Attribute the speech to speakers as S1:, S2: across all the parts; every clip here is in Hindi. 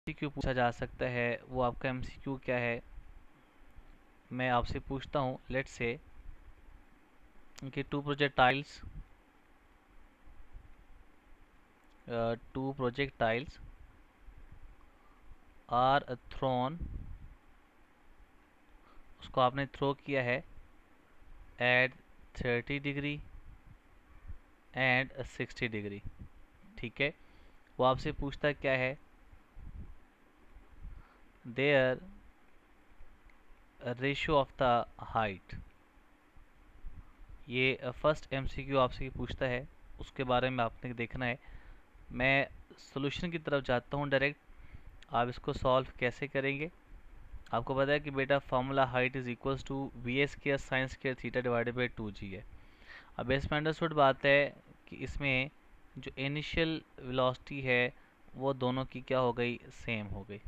S1: MCQ पूछा जा सकता है वो आपका MCQ क्या है। मैं आपसे पूछता हूँ, लेट्स से कि टू projectiles आर थ्रोन, उसको आपने थ्रो किया है एट 30 डिग्री एंड 60 डिग्री। ठीक है, वो आपसे पूछता क्या है, their ratio of the height. ये फर्स्ट MCQ आपसे पूछता है, उसके बारे में आपने देखना है। मैं सॉल्यूशन की तरफ जाता हूँ डायरेक्ट। आप इसको सॉल्व कैसे करेंगे, आपको पता है कि बेटा formula height is equals to VA² sin square theta divided by 2G है। अब इसमें अंडरस्टूड बात है कि इसमें जो इनिशियल वेलोसिटी है वो दोनों की क्या हो गई, सेम हो गई।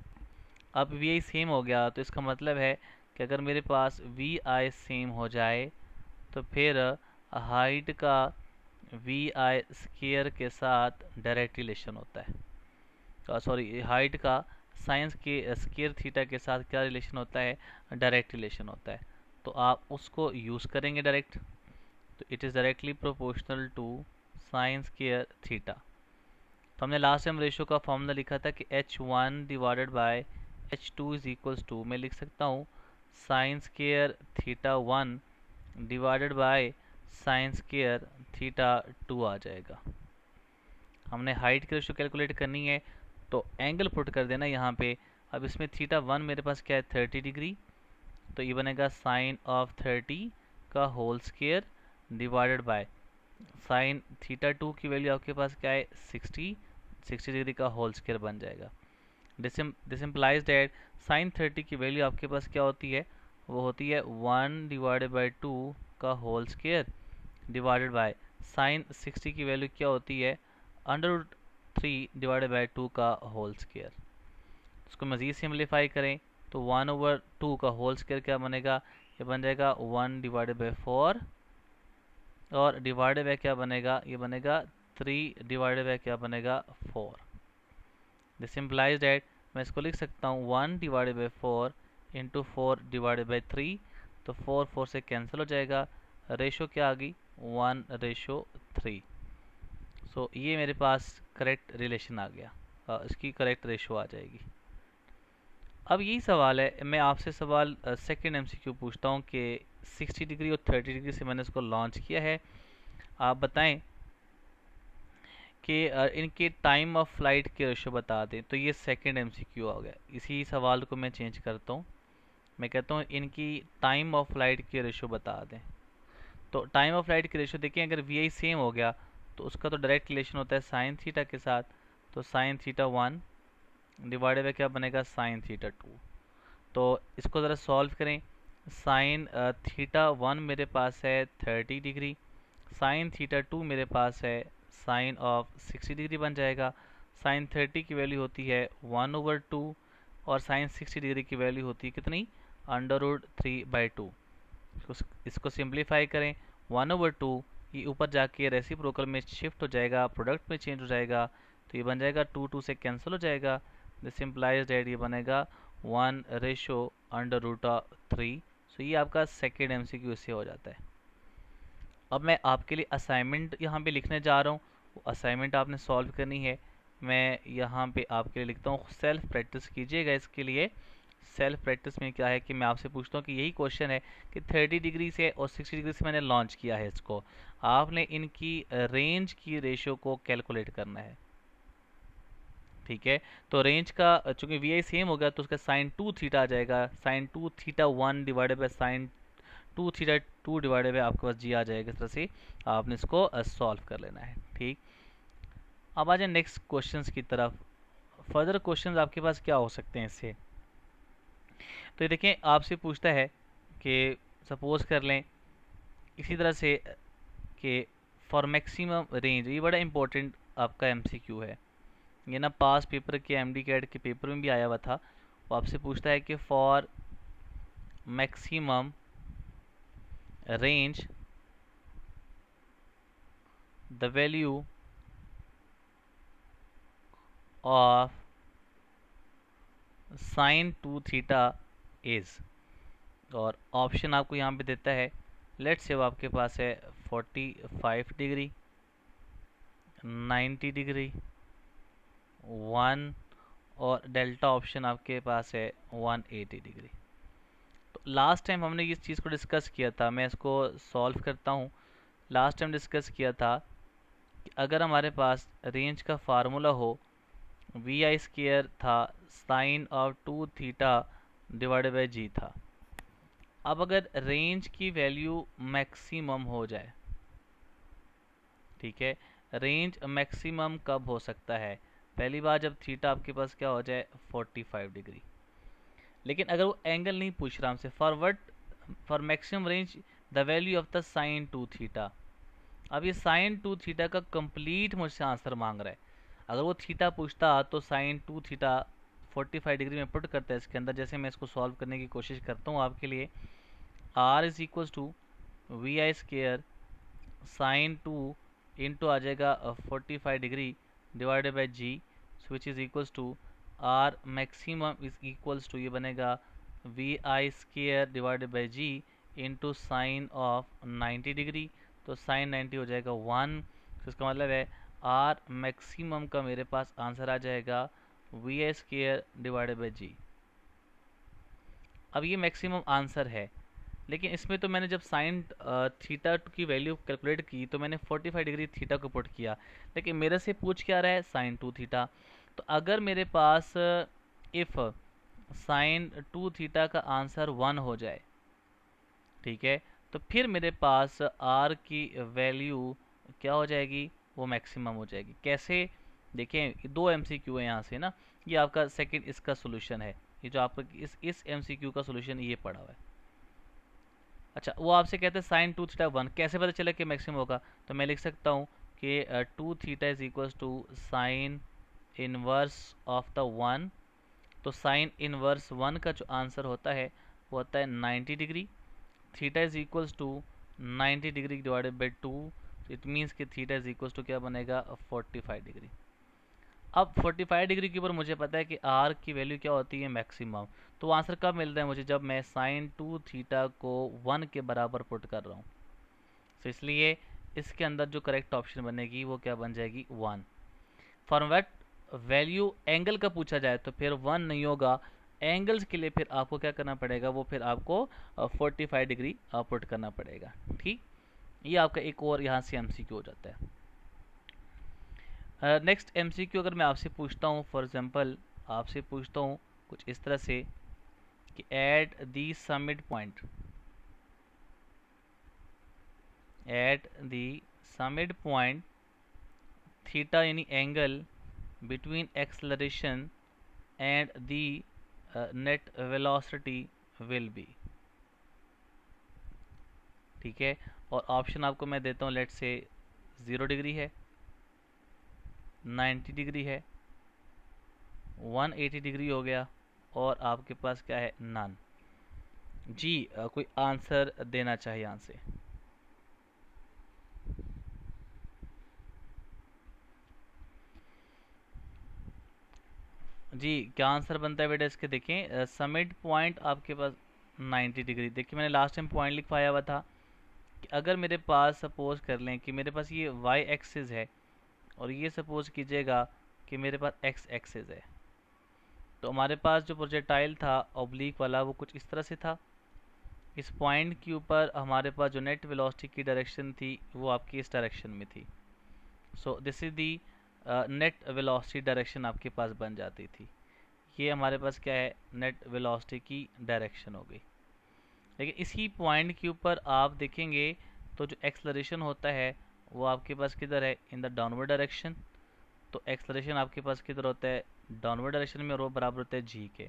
S1: अब VI सेम हो गया तो इसका मतलब है कि अगर मेरे पास VI सेम हो जाए तो फिर हाइट का VI स्क्वायर के साथ डायरेक्ट रिलेशन होता है। सॉरी, हाइट का साइंस के स्क्वायर थीटा के साथ क्या रिलेशन होता है, डायरेक्ट रिलेशन होता है। तो आप उसको यूज़ करेंगे डायरेक्ट, तो it is directly proportional to sine square theta. तो हमने लास्ट टाइम रेशियो का फॉर्मूला लिखा था कि H1 divided by H2 is equals to, मैं लिख सकता हूँ sine square theta 1 divided by sine square theta 2 आ जाएगा। हमने हाइट की रेशियो कैलकुलेट करनी है तो एंगल पुट कर देना यहाँ पे। अब इसमें थीटा 1 मेरे पास क्या है, 30 डिग्री, तो ये बनेगा साइन ऑफ 30 का whole square divided by sine theta 2 की वैल्यू आपके पास क्या है, 60 डिग्री का होल स्क्वायर बन जाएगा। दिस इम्प्लाइज दैट साइन 30 की वैल्यू आपके पास क्या होती है, वो होती है 1 डिवाइडेड बाई 2 का whole square divided by sine 60 की वैल्यू क्या होती है, √3 डिवाइडेड बाई 2 का होल स्क्वायर। इसको मज़ीद सिम्प्लीफाई करें तो 1/2 का होल स्क्वायर क्या बनेगा, ये बन जाएगा 1 डिवाइडेड बाई 4 और डिवाइडेड बाय क्या बनेगा, ये बनेगा 3 डिवाइडेड बाय क्या बनेगा, 4। दिस इम्प्लाइज डैट मैं इसको लिख सकता हूँ 1 divided by 4 into 4 divided by 3, तो 4 से कैंसिल हो जाएगा, रेशो क्या आ गई, 1:3। सो ये मेरे पास करेक्ट रिलेशन आ गया, इसकी करेक्ट रेशो आ जाएगी। अब यही सवाल है, मैं आपसे सवाल सेकंड MCQ पूछता हूँ कि 60 डिग्री और 30 डिग्री से मैंने इसको लॉन्च किया है। आप बताएं कि इनके टाइम ऑफ फ्लाइट के रेशो बता दें। तो ये सेकंड MCQ आ गया। इसी सवाल को मैं चेंज करता हूँ, मैं कहता हूँ इनकी टाइम ऑफ फ्लाइट के रेशो बता दें। तो टाइम ऑफ फ्लाइट के रेशो देखिए, अगर VI सेम हो गया तो उसका तो डायरेक्ट रिलेशन होता है साइन थीटा के साथ, तो साइन थीटा 1 डिवाइडेड बाय क्या बनेगा, साइन थीटा 2। तो इसको ज़रा सॉल्व करें। साइन थीटा 1 मेरे पास है 30 डिग्री, साइन थीटा 2 मेरे पास है साइन ऑफ 60 डिग्री बन जाएगा। साइन 30 की वैल्यू होती है 1/2 और साइन 60 डिग्री की वैल्यू होती है कितनी, √3/2। इसको सिंप्लीफाई करें, 1/2 ये ऊपर जाके रेसिप्रोकल में शिफ्ट हो जाएगा, प्रोडक्ट में चेंज हो जाएगा, तो ये बन जाएगा 2 से कैंसिल हो जाएगा। दिस इम्प्लाइज दैट ये बनेगा 1/√3। सो ये आपका सेकेंड MCQ इससे हो जाता है। अब मैं आपके लिए असाइनमेंट यहाँ पे लिखने जा रहा हूँ, वो असाइनमेंट आपने सॉल्व करनी है। मैं यहाँ पे आपके लिए लिखता हूँ, सेल्फ प्रैक्टिस कीजिएगा इसके लिए। सेल्फ प्रैक्टिस में क्या है कि मैं आपसे पूछता हूँ कि यही क्वेश्चन है कि 30 डिग्री से और 60 डिग्री से मैंने लॉन्च किया है इसको, आपने इनकी रेंज की रेशियो को कैलकुलेट करना है। ठीक है, तो रेंज का चूंकि VI सेम हो गया तो उसका साइन 2 थीटा आ जाएगा, sine 2 theta 1 divided by sine 2 theta 2 divided by आपके पास G आ जाएगा। इस तरह से आपने इसको सॉल्व कर लेना है। ठीक, अब आ जाए नेक्स्ट क्वेश्चंस की तरफ। फर्दर क्वेश्चंस आपके पास क्या हो सकते हैं इससे। तो ये देखें, आपसे पूछता है कि सपोज कर लें इसी तरह से कि फॉर मैक्सिमम रेंज, ये बड़ा इंपॉर्टेंट आपका MCQ है, ये ना पास पेपर के MD कैट के पेपर में भी आया हुआ था। वो आपसे पूछता है कि for maximum range the value of sine 2 theta is, और ऑप्शन आपको यहाँ पे देता है, लेट्स से वो आपके पास है 45 डिग्री, 90 डिग्री, 1, और डेल्टा ऑप्शन आपके पास है 180 डिग्री। तो लास्ट टाइम हमने इस चीज़ को डिस्कस किया था, मैं इसको सॉल्व करता हूँ। लास्ट टाइम डिस्कस किया था कि अगर हमारे पास रेंज का फार्मूला हो, वी आई स्केयर था sine of 2 theta divided by G था। अब अगर रेंज की वैल्यू मैक्सिमम हो जाए, ठीक है, रेंज मैक्सिमम कब हो सकता है? पहली बार जब थीटा आपके पास क्या हो जाए 45 डिग्री। लेकिन अगर वो एंगल नहीं पूछ रहा हमसे, for maximum range the value of the sine 2 theta. अब ये साइन 2 थीटा का कंप्लीट मुझसे आंसर मांग रहा है। अगर वो थीटा पूछता तो साइन 2 थीटा 45 डिग्री में पुट करता है इसके अंदर। जैसे मैं इसको सॉल्व करने की कोशिश करता हूँ आपके लिए, R is equal to V I square sine 2 into आ जाएगा 45 degree divided by G, which is equals to R maximum is equals to, ये बनेगा V I square divided by G into sine of 90 degree. तो साइन 90 हो जाएगा 1, तो इसका मतलब है आर मैक्सिमम का मेरे पास आंसर आ जाएगा V I square divided by G. अब ये मैक्सिमम आंसर है, लेकिन इसमें तो मैंने जब साइन थीटा की वैल्यू कैलकुलेट की तो मैंने 45 डिग्री थीटा को पुट किया, लेकिन मेरे से पूछ क्या रहा है साइन 2 थीटा। तो अगर मेरे पास इफ़ साइन 2 थीटा का आंसर 1 हो जाए, ठीक है, तो फिर मेरे पास आर की वैल्यू क्या हो जाएगी, वो मैक्सिमम हो जाएगी। कैसे? देखें, दो एमसीक्यू है यहाँ से ना, ये आपका सेकंड इसका सोल्यूशन है, ये जो आपका इस एमसीक्यू का सोल्यूशन ये पड़ा हुआ है। अच्छा, वो आपसे कहते हैं साइन 2 थीटा 1, कैसे पता चला कि मैक्सिमम होगा? तो मैं लिख सकता हूँ कि 2 theta is equals to sine inverse of the 1। तो साइन इनवर्स 1 का जो आंसर होता है वो होता है 90 degree. Theta is equals to 90 degree divided by 2, it means कि थीटा इज इक्वल्स टू क्या बनेगा 45 डिग्री। अब 45 डिग्री के ऊपर मुझे पता है कि आर की वैल्यू क्या होती है मैक्सिमम। तो आंसर कब मिल रहा है मुझे? जब मैं साइन 2 थीटा को 1 के बराबर पुट कर रहा हूँ। तो इसलिए इसके अंदर जो करेक्ट ऑप्शन बनेगी वो क्या बन जाएगी 1। फॉर वट वैल्यू एंगल का पूछा जाए तो फिर 1 नहीं होगा। एंगल्स के लिए फिर आपको क्या करना पड़ेगा, वो फिर आपको 45 डिग्री पुट करना पड़ेगा। ठीक, ये आपका एक और यहाँ से एमसीक्यू हो जाता है। नेक्स्ट एमसीक्यू अगर मैं आपसे पूछता हूँ, फॉर एग्जांपल आपसे पूछता हूँ कुछ इस तरह से कि at the summit point, at the summit point theta यानी angle between acceleration and the net velocity will be. ठीक है, और ऑप्शन आपको मैं देता हूँ, लेट से 0 डिग्री है, 90 डिग्री है, 180 डिग्री हो गया, और आपके पास क्या है नन। जी कोई आंसर देना चाहिए यहाँ से। जी क्या आंसर बनता है बेटा इसके? देखें, समिट पॉइंट आपके पास 90 डिग्री। देखिए मैंने लास्ट टाइम पॉइंट लिखवाया हुआ था कि अगर मेरे पास सपोज कर लें कि मेरे पास ये वाई एक्सिस है और ये सपोज कीजिएगा कि मेरे पास एक्स एक्सिस है, तो हमारे पास जो प्रोजेक्टाइल था ऑब्लिक वाला वो कुछ इस तरह से था। इस पॉइंट के ऊपर हमारे पास जो नेट वेलोसिटी की डायरेक्शन थी वो आपकी इस डायरेक्शन में थी। सो this is the net velocity direction आपके पास बन जाती थी। ये हमारे पास क्या है, नेट वेलोसिटी की डायरेक्शन हो गई। लेकिन इसी पॉइंट के ऊपर आप देखेंगे तो जो एक्सलरेशन होता है वो आपके पास किधर है, इन द डाउनवर्ड डायरेक्शन। तो एक्सलरेशन आपके पास किधर होता है, डाउनवर्ड डायरेक्शन में, और वो बराबर होता है जी के।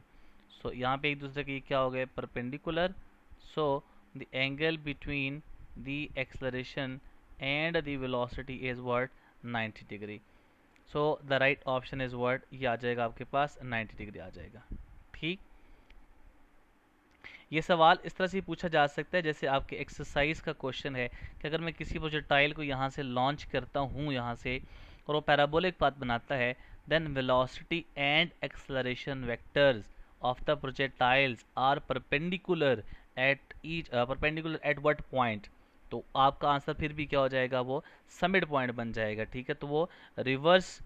S1: सो यहाँ पे एक दूसरे के क्या हो गए, perpendicular. So the angle between the acceleration and the velocity is what, 90 degree. So the right option is what, ये आ जाएगा आपके पास 90 डिग्री आ जाएगा। ठीक, ये सवाल इस तरह से पूछा जा सकता है जैसे आपके एक्सरसाइज का क्वेश्चन है कि अगर मैं किसी प्रोजेक्टाइल को यहाँ से लॉन्च करता हूँ यहाँ से, और वो पैराबोलिक पाथ बनाता है, then velocity and acceleration vectors of the projectiles are perpendicular at what point, तो आपका आंसर फिर भी क्या हो जाएगा, वो समिट पॉइंट बन जाएगा। ठीक है, तो वो रिवर्स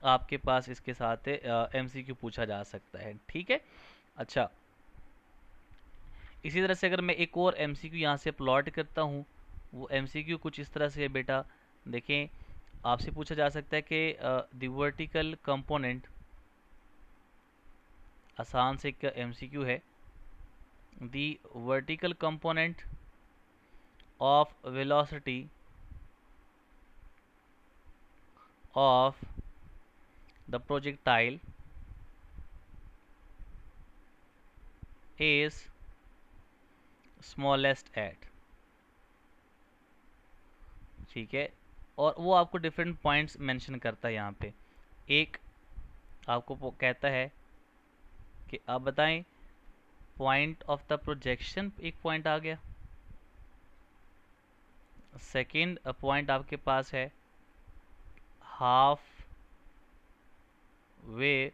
S1: आपके पास इसके साथ एमसीक्यू पूछा जा सकता है। ठीक है, अच्छा इसी तरह से अगर मैं एक और एमसीक्यू यहाँ से प्लॉट करता हूँ, वो एमसीक्यू कुछ इस तरह से है बेटा, देखें आपसे पूछा जा सकता है कि द वर्टिकल कंपोनेंट, आसान से एक एमसीक्यू है, the vertical component of velocity of the projectile is smallest at, ठीक है, और वो आपको डिफरेंट पॉइंट्स मेंशन करता है यहाँ पे। एक आपको कहता है कि आप बताएं पॉइंट ऑफ द प्रोजेक्शन, एक पॉइंट आ गया। सेकंड पॉइंट आपके पास है half way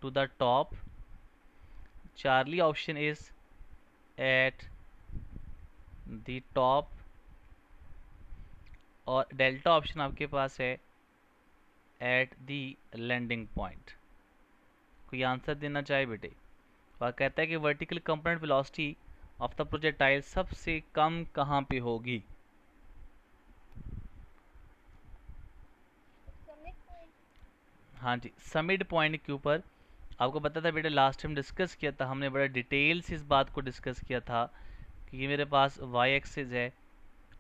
S1: to the top, Charlie option is at the top, और डेल्टा ऑप्शन आपके पास है एट द लैंडिंग पॉइंट। कोई आंसर देना चाहे बेटे? वह कहता है कि vertical component velocity of the projectile सबसे कम कहाँ पे होगी? हाँ जी, समिड पॉइंट के ऊपर। आपको पता था बेटा, लास्ट टाइम डिस्कस किया था हमने, बड़ा डिटेल से इस बात को डिस्कस किया था कि ये मेरे पास वाई एक्सिस है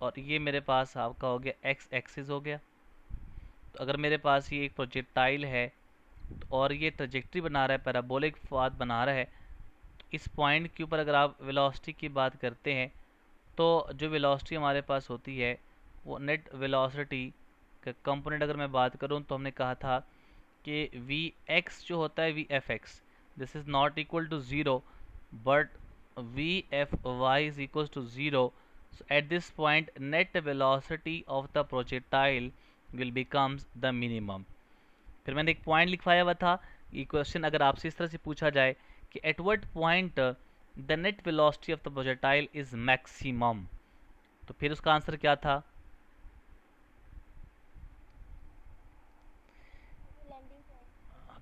S1: और ये मेरे पास आपका हो गया एक्स एक्सिस हो गया। तो अगर मेरे पास ये एक प्रोजेक्टाइल है और ये ट्रजेक्ट्री बना रहा है, पैराबोलिक पाथ बना रहा है, तो इस पॉइंट के ऊपर अगर आप वेलोसिटी की बात करते हैं तो जो वेलोसिटी हमारे पास होती है वो नेट वेलोसिटी का कंपोनेंट अगर मैं बात करूं तो हमने कहा था कि वी एक्स जो होता है V F X, this is not equal to zero but V F Y is equal to zero. So at this point net velocity of the projectile will becomes the minimum। फिर मैंने एक पॉइंट लिखवाया हुआ था, ये क्वेश्चन अगर आपसे इस तरह से पूछा जाए कि eight what point the net velocity of the projectile is maximum, तो फिर उसका आंसर क्या था?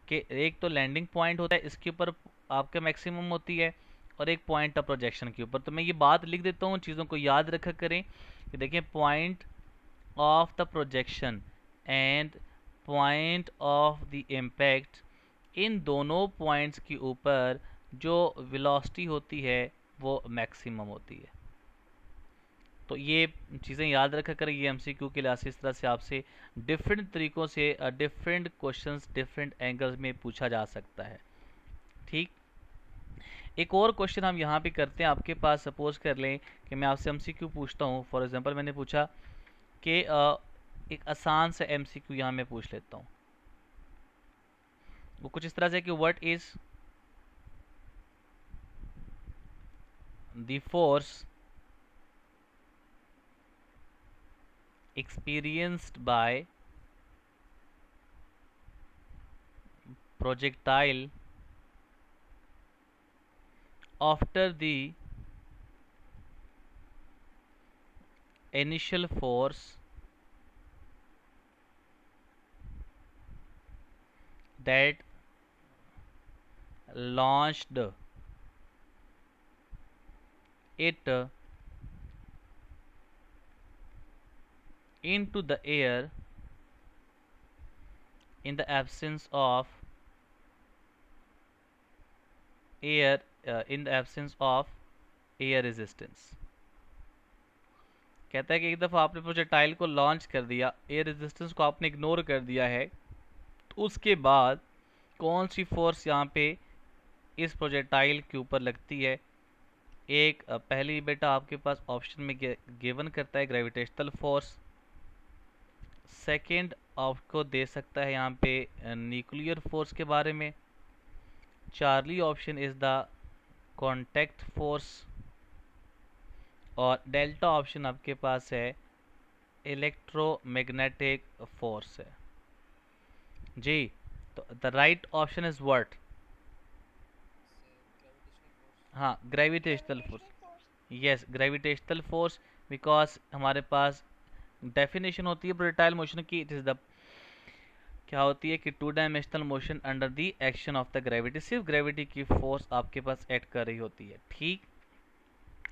S1: कि एक तो लैंडिंग पॉइंट होता है, इसके ऊपर आपका मैक्सिमम होती है, और एक पॉइंट ऑफ प्रोजेक्शन के ऊपर। तो मैं ये बात लिख देता हूँ, चीज़ों को याद रखा करें कि देखिए point of the projection and point of the impact, इन दोनों पॉइंट्स के ऊपर जो वेलोसिटी होती है वो मैक्सिमम होती है। तो ये चीज़ें याद रखा करें, ये एमसीक्यू के लिहाज से इस तरह से आपसे डिफरेंट तरीक़ों से डिफरेंट क्वेश्चंस डिफरेंट एंगल्स में पूछा जा सकता है। ठीक, एक और क्वेश्चन हम यहाँ पे करते हैं। आपके पास सपोज कर लें कि मैं आपसे एमसीक्यू पूछता हूँ, फॉर एग्जांपल मैंने पूछा कि एक आसान सा एमसीक्यू यहाँ मैं पूछ लेता हूँ, वो कुछ इस तरह से कि what is the force experienced by projectile after the initial force that launched it into the air in the absence of air resistance। कहता है कि एक दफ़ा आपने प्रोजेक्टाइल को लॉन्च कर दिया, एयर रेजिस्टेंस को आपने इग्नोर कर दिया है, तो उसके बाद कौन सी फोर्स यहाँ पे इस प्रोजेक्टाइल के ऊपर लगती है? एक पहली बेटा आपके पास ऑप्शन में गिवन करता है ग्रेविटेशनल फोर्स, सेकंड आपको दे सकता है यहाँ पे न्यूक्लियर फोर्स के बारे में, Charlie option is the contact force, और डेल्टा ऑप्शन आपके पास है इलेक्ट्रोमैग्नेटिक फोर्स है जी। तो the right option is what? हाँ, gravitational force. Yes, gravitational force, because हमारे पास डेफिनेशन होती है प्रोजेक्टाइल मोशन की, इट इज द क्या होती है कि two dimensional motion under the action of the gravity, सिर्फ ग्रेविटी की फोर्स आपके पास एक्ट कर रही होती है। ठीक।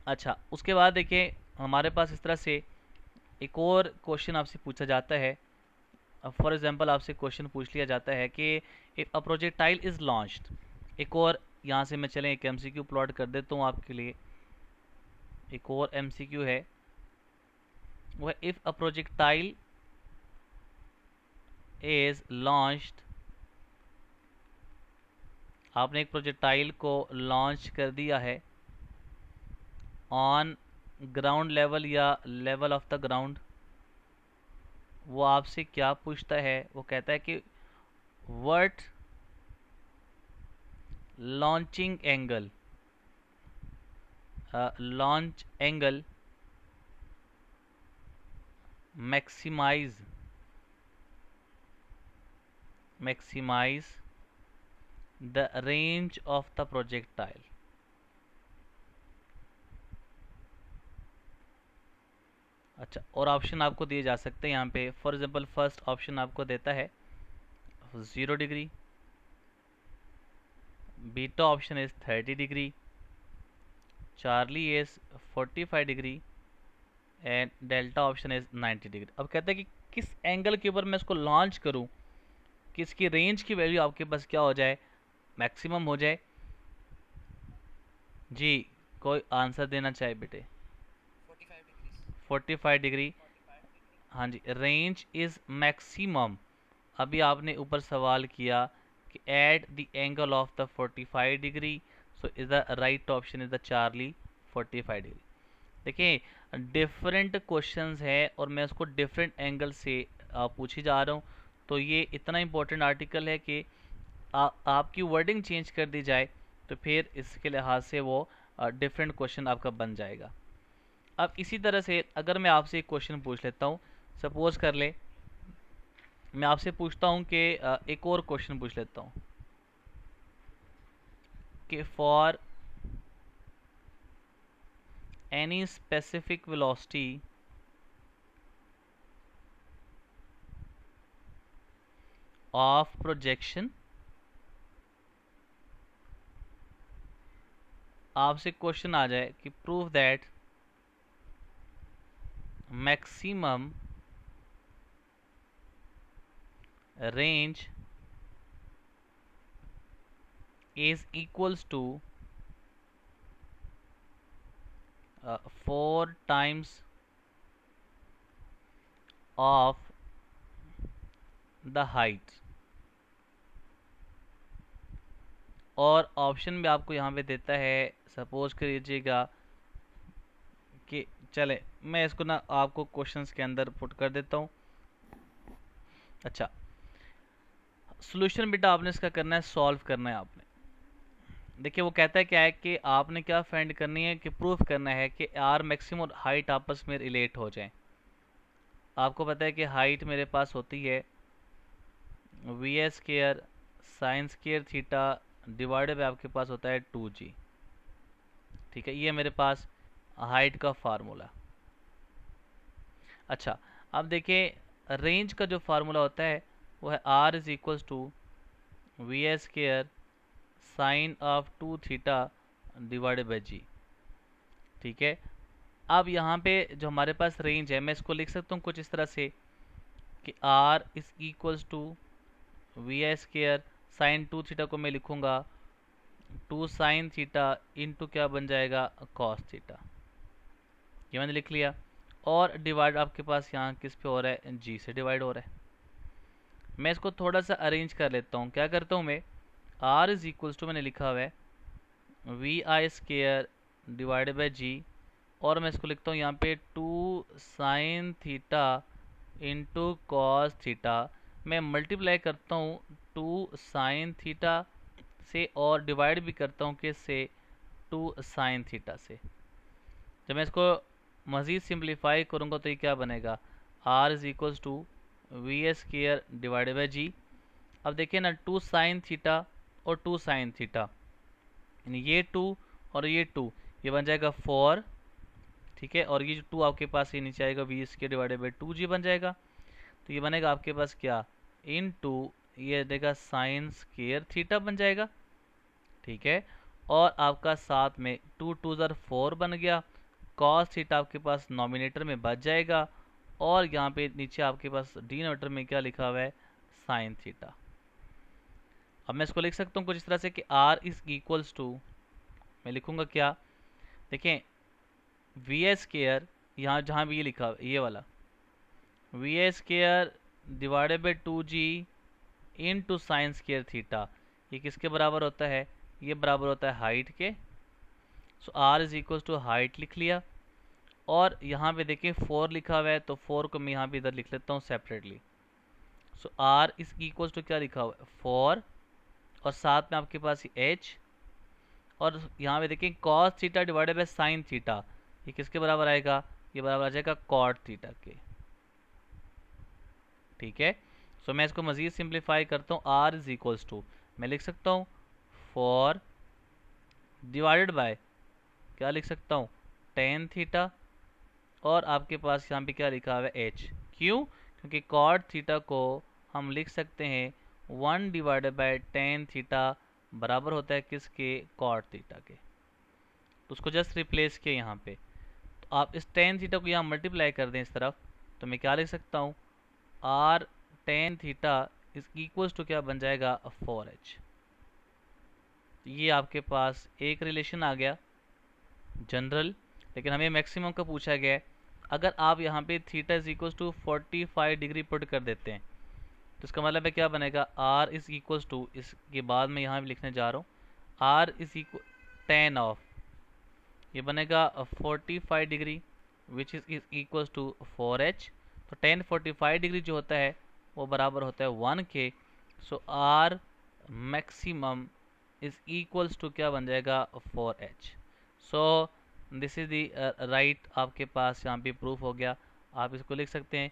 S1: अच्छा, उसके बाद देखिए हमारे पास इस तरह से एक और क्वेश्चन आपसे पूछा जाता है। फॉर एग्जांपल आपसे क्वेश्चन पूछ लिया जाता है कि if a projectile is launched, एक और यहाँ से मैं चलें एक एमसीक्यू प्लॉट कर देता हूँ आपके लिए। एक और एमसीक्यू है, वह if a projectile is launched, आपने एक प्रोजेक्टाइल को लॉन्च कर दिया है ऑन ग्राउंड लेवल या लेवल ऑफ द ग्राउंड, वो आपसे क्या पूछता है? वो कहता है कि what launching angle, launch angle maximize the range of the projectile। अच्छा, और ऑप्शन आपको दिए जा सकते हैं यहाँ पे। फॉर एग्जांपल फर्स्ट ऑप्शन आपको देता है 0 degree, beta option is 30 degree, Charlie is 45 degree and delta option is 90 degree. अब कहता है कि किस एंगल के ऊपर मैं इसको लॉन्च करूं कि इसकी रेंज की वैल्यू आपके पास क्या हो जाए, मैक्सिमम हो जाए। जी, कोई आंसर देना चाहे बेटे? 45 डिग्री। हाँ जी, रेंज इज मैक्सिमम। अभी आपने ऊपर सवाल किया कि at the angle of the 45 degree, so is the right option is the Charlie 45 degree. देखिए डिफरेंट क्वेश्चंस है और मैं उसको डिफरेंट एंगल से पूछी जा रहा हूँ, तो ये इतना इम्पोर्टेंट आर्टिकल है कि आपकी वर्डिंग चेंज कर दी जाए तो फिर इसके लिहाज से वो डिफरेंट क्वेश्चन आपका बन जाएगा। अब इसी तरह से अगर मैं आपसे एक क्वेश्चन पूछ लेता हूँ, सपोज कर ले मैं आपसे पूछता हूँ कि एक और क्वेश्चन पूछ लेता हूँ कि for any specific velocity of projection, आपसे क्वेश्चन आ जाए कि prove that maximum range is equals to 4 times of the height, और ऑप्शन में आपको यहाँ पे देता है, सपोज करिएगा कि चले मैं इसको ना आपको क्वेश्चंस के अंदर पुट कर देता हूँ। अच्छा, सॉल्यूशन बेटा आपने इसका करना है, सॉल्व करना है आपने। देखिए वो कहता है क्या है कि आपने क्या फाइंड करनी है कि प्रूफ करना है कि आर मैक्सिमम और हाइट आपस में रिलेट हो जाए। आपको पता है कि हाइट मेरे पास होती है we S square sine square theta divided by आपके पास होता है 2g। ठीक है, ये मेरे पास हाइट का फार्मूला। अच्छा, अब देखिए रेंज का जो फार्मूला होता है वो है r is equals to V S square sine of 2 theta divided by G. ठीक है, अब यहाँ पे जो हमारे पास रेंज है मैं इसको लिख सकता हूँ कुछ इस तरह से कि r is equals to V S square sine 2 theta को मैं लिखूंगा 2 साइन थीटा इंटू क्या बन जाएगा कॉस थीटा, ये मैंने लिख लिया। और डिवाइड आपके पास यहाँ किस पे हो रहा है, जी से डिवाइड हो रहा है। मैं इसको थोड़ा सा अरेंज कर लेता हूँ, क्या करता हूँ मैं, r इज इक्वल्स टू मैंने लिखा हुआ है V I square divided by G, और मैं इसको लिखता हूँ यहाँ पे 2 sine theta into cos theta. मैं मल्टीप्लाई करता हूँ 2 साइन थीटा से और डिवाइड भी करता हूँ किससे, 2 साइन थीटा से। जब मैं इसको मज़ीद सिंप्लीफाई करूँगा तो ये क्या बनेगा, r is equals to V S square divided by G. अब देखिए ना 2 साइन थीटा और 2 साइन थीटा, यानी ये 2 और ये 2, ये बन जाएगा 4, ठीक है। और ये जो 2 आपके पास ये नीचे आएगा we square divided by 2g बन जाएगा। तो ये बनेगा आपके पास क्या, इन टू ये देगा साइन स्क्वायर थीटा बन जाएगा, ठीक है। और आपका साथ में 2 2 ज़र 4 बन गया, कॉस थीटा आपके पास नॉमिनेटर में बच जाएगा, और यहाँ पे नीचे आपके पास डिनोमिनेटर में क्या लिखा हुआ है, साइन थीटा। अब मैं इसको लिख सकता हूँ कुछ इस तरह से कि r इज इक्वल्स टू, मैं लिखूंगा क्या, देखें वी ए स्केयर, यहाँ जहाँ भी ये लिखा हुआ ये वाला V A square divided by 2g into sine square theta, ये किसके बराबर होता है, ये बराबर होता है हाइट के। So r is equals to height लिख लिया, और यहाँ पे देखिए 4 लिखा हुआ है, तो 4 को मैं यहाँ पे इधर लिख लेता हूँ separately. So r is equals to क्या लिखा हुआ है 4, और साथ में आपके पास h, और यहाँ पे देखिए cos theta divided by sine theta, ये किसके बराबर आएगा, ये बराबर आ जाएगा कॉट थीटा के, ठीक है। सो मैं इसको मज़ीद सिंप्लीफाई करता हूँ, r इज इक्वल्स टू मैं लिख सकता हूँ 4 डिवाइडेड बाय क्या लिख सकता हूँ टेन थीटा, और आपके पास यहाँ पे क्या लिखा हुआ है h, क्यों, क्योंकि कॉट थीटा को हम लिख सकते हैं 1 डिवाइडेड बाय टेन थीटा बराबर होता है किसके, कॉट थीटा के। तो उसको जस्ट रिप्लेस किया यहाँ पे, तो आप इस टेन थीटा को यहाँ मल्टीप्लाई कर दें इस तरफ, तो मैं क्या लिख सकता हूँ, r tan theta is equals to क्या बन जाएगा 4h। ये आपके पास एक रिलेशन आ गया जनरल, लेकिन हमें मैक्सिमम का पूछा गया है। अगर आप यहाँ पे theta is equals to 45 degree put कर देते हैं, तो इसका मतलब है क्या बनेगा, r इज इक्वल्स टू, इसके बाद मैं यहाँ भी लिखने जा रहा हूँ r is equal tan of, ये बनेगा 45 degree which is equals to 4h। तो टेन 45 डिग्री जो होता है वो बराबर होता है 1 के। So r maximum is equals to क्या बन जाएगा 4h। So this is the right, आपके पास यहाँ पे प्रूफ हो गया। आप इसको लिख सकते हैं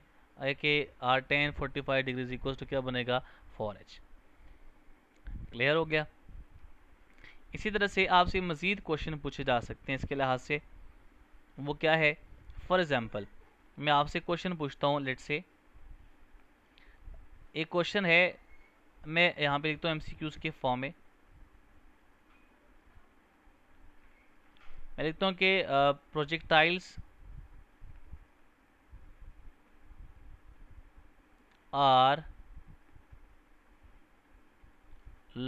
S1: कि r tan 45 degree equals to क्या बनेगा 4h। क्लियर हो गया। इसी तरह से आपसे मज़ीद क्वेश्चन पूछे जा सकते हैं इसके लिहाज से, वो क्या है, फॉर एग्जांपल मैं आपसे क्वेश्चन पूछता हूँ, लेट से एक क्वेश्चन है, मैं यहाँ पे लिखता हूँ एमसीक्यूज के फॉर्म में, मैं लिखता हूँ कि projectiles are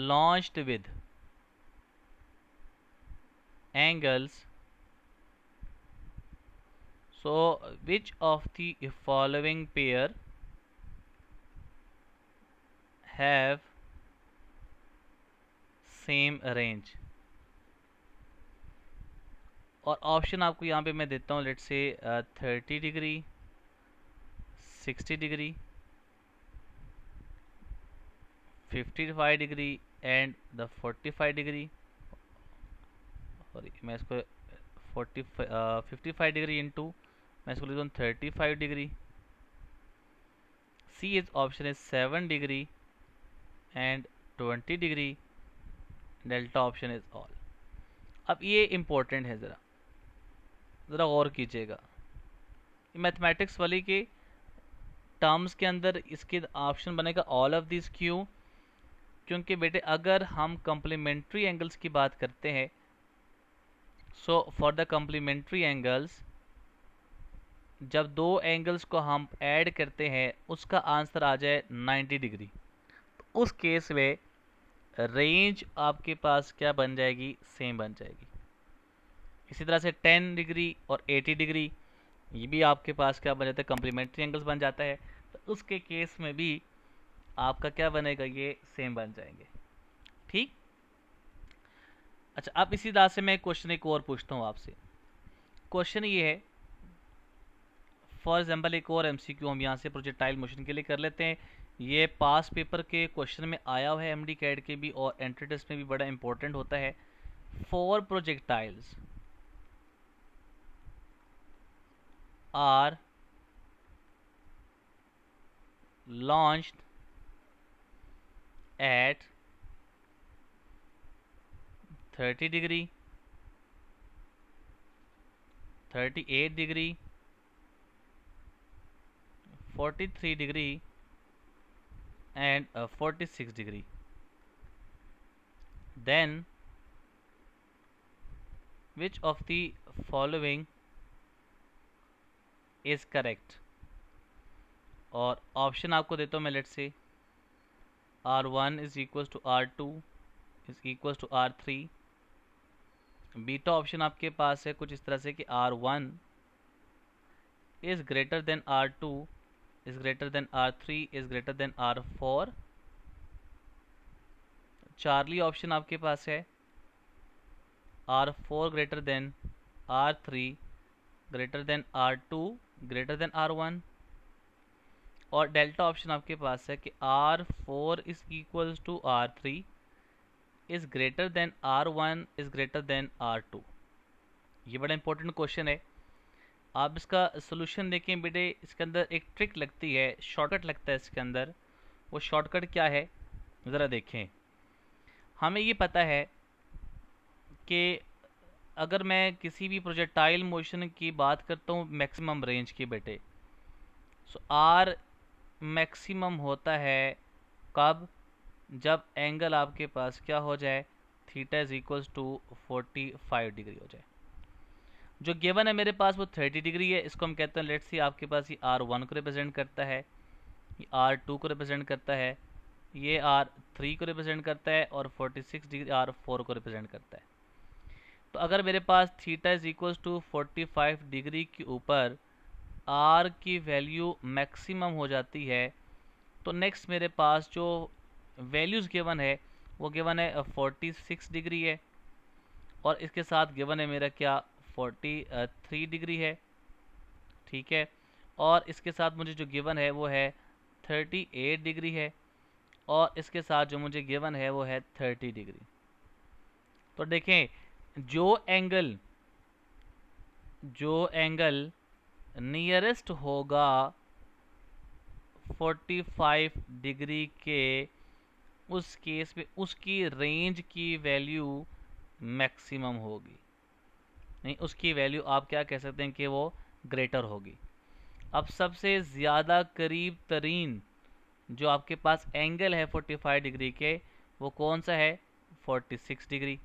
S1: launched with angles, so which of the following pair have same range। और ऑप्शन आपको यहाँ पे मैं देता हूँ, लेट से 30 degree, 60 degree, 55 degree and the 45 degree. Sorry मैं इसको 55 डिग्री इंटू मैं इसको लिखता हूँ 35 degree. C is option is 7 degree and 20 degree, delta option is all. अब ये इम्पोर्टेंट है, ज़रा गौर कीजिएगा, मैथमेटिक्स वाली के टर्म्स के अंदर इसके ऑप्शन बनेगा ऑल ऑफ दिस, क्यों, क्योंकि बेटे अगर हम कम्प्लीमेंट्री एंगल्स की बात करते हैं, so for the complementary angles जब दो एंगल्स को हम ऐड करते हैं उसका आंसर आ जाए 90 डिग्री, तो उस केस में रेंज आपके पास क्या बन जाएगी, सेम बन जाएगी। इसी तरह से 10 डिग्री और 80 डिग्री ये भी आपके पास क्या बन जाता है, कम्प्लीमेंट्री एंगल्स बन जाता है, तो उसके केस में भी आपका क्या बनेगा, ये सेम बन जाएंगे, ठीक। अच्छा, अब इसी तरह से मैं क्वेश्चन एक और पूछता हूँ आपसे। क्वेश्चन ये है, फॉर एग्जांपल एक और एमसीक्यू हम यहाँ से प्रोजेक्टाइल मोशन के लिए कर लेते हैं। ये पास पेपर के क्वेश्चन में आया हुआ है, एमडी कैड के भी और एंट्री टेस्ट में भी बड़ा इंपॉर्टेंट होता है। 4 projectiles are launched at 30 degree, 38 degree, 43 degree and 46 degree. Then which of the following is correct? और ऑप्शन आपको देता हूँ मैं, let's say R1 is equal to R2 is equal to R3। Beta option आपके पास है कुछ इस तरह से कि R1 is greater than R2 is greater than R3 is greater than R4। Charlie option आपके पास है R4 greater than R3 greater than R2 greater than R1। और डेल्टा ऑप्शन आपके पास है कि R4 is equal to R3 is greater than R1 is greater than R2। ये बड़ा इंपॉर्टेंट क्वेश्चन है। आप इसका सोल्यूशन देखें बेटे, इसके अंदर एक ट्रिक लगती है, शॉर्टकट लगता है इसके अंदर। वो शॉर्टकट क्या है ज़रा देखें। हमें ये पता है कि अगर मैं किसी भी प्रोजेक्टाइल मोशन की बात करता हूँ मैक्सिमम रेंज की बेटे, सो आर मैक्सिमम होता है कब? जब एंगल आपके पास क्या हो जाए, theta is equals to 45 degree हो जाए। जो गिवन है मेरे पास वो 30 डिग्री है। इसको हम कहते हैं, लेट्स सी आपके पास ये R1 को रिप्रेजेंट करता है, ये R2 को रिप्रेजेंट करता है, ये R3 को रिप्रेजेंट करता है और 46 डिग्री R4 को रिप्रेजेंट करता है। तो अगर मेरे पास theta is equals to 45 degree के ऊपर R की वैल्यू मैक्सिमम हो जाती है, तो नेक्स्ट मेरे पास जो वैल्यूज़ गिवन है वो गिवन है 46 डिग्री है, और इसके साथ गिवन है मेरा क्या 43 डिग्री है, ठीक है। और इसके साथ मुझे जो गिवन है वो है 38 डिग्री है, और इसके साथ जो मुझे गिवन है वो है 30 डिग्री। तो देखें जो एंगल नियरेस्ट होगा 45 डिग्री के, उस केस में उसकी रेंज की वैल्यू मैक्सिमम होगी, नहीं उसकी वैल्यू आप क्या कह सकते हैं कि वो ग्रेटर होगी। अब सबसे ज़्यादा करीब तरीन जो आपके पास एंगल है 45 डिग्री के, वो कौन सा है? 46 डिग्री।